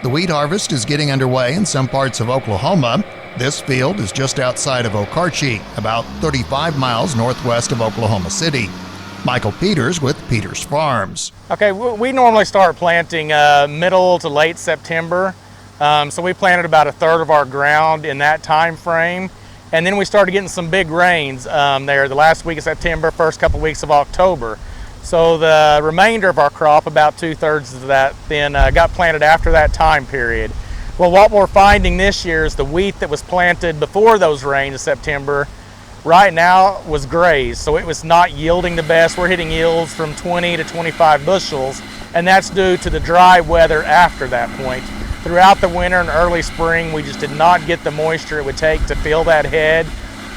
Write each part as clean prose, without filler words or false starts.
The wheat harvest is getting underway in some parts of Oklahoma. This field is just outside of Okarche, about 35 miles northwest of Oklahoma City. Michael Peters with Peters Farms. Okay, we normally start planting middle to late September. So we planted about a third of our ground in that time frame. And then we started getting some big rains there the last week of September, first couple weeks of October. So the remainder of our crop, about 2/3 of that, then got planted after that time period. Well, what we're finding this year is the wheat that was planted before those rains in September right now was grazed, so it was not yielding the best. We're hitting yields from 20 to 25 bushels, and that's due to the dry weather after that point. Throughout the winter and early spring, we just did not get the moisture it would take to fill that head,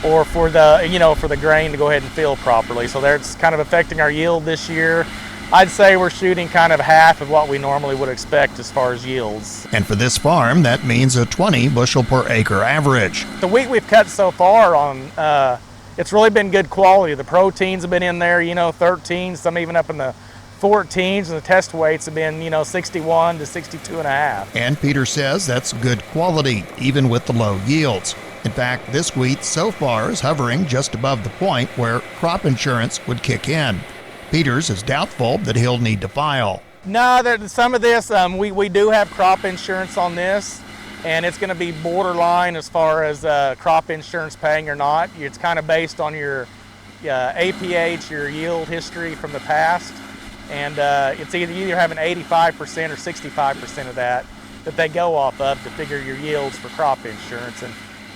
or for the grain to go ahead and fill properly. So that's kind of affecting our yield this year. I'd say we're shooting kind of half of what we normally would expect as far as yields. And for this farm, that means a 20 bushel per acre average. The wheat we've cut so far on, it's really been good quality. The proteins have been in there, 13, some even up in the 14s, and the test weights have been, 61 to 62 and a half. And Peter says that's good quality, even with the low yields. In fact, this wheat so far is hovering just above the point where crop insurance would kick in. Peters is doubtful that he'll need to file. No, some of this, we do have crop insurance on this, and it's going to be borderline as far as crop insurance paying or not. It's kind of based on your APH, your yield history from the past, and it's either having 85% or 65% of that they go off of to figure your yields for crop insurance.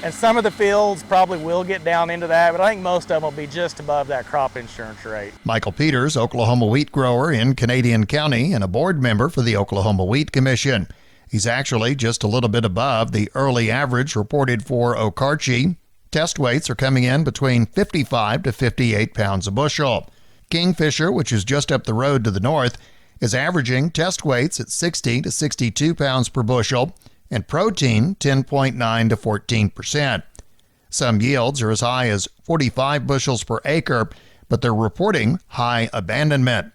And some of the fields probably will get down into that, but I think most of them will be just above that crop insurance rate. Michael Peters, Oklahoma wheat grower in Canadian County and a board member for the Oklahoma Wheat Commission. He's actually just a little bit above the early average reported for Okarche. Test weights are coming in between 55 to 58 pounds a bushel. Kingfisher, which is just up the road to the north, is averaging test weights at 60 to 62 pounds per bushel, and protein 10.9 to 14%. Some yields are as high as 45 bushels per acre, but they're reporting high abandonment.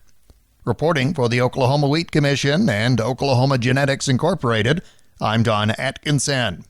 Reporting for the Oklahoma Wheat Commission and Oklahoma Genetics Incorporated, I'm Don Atkinson.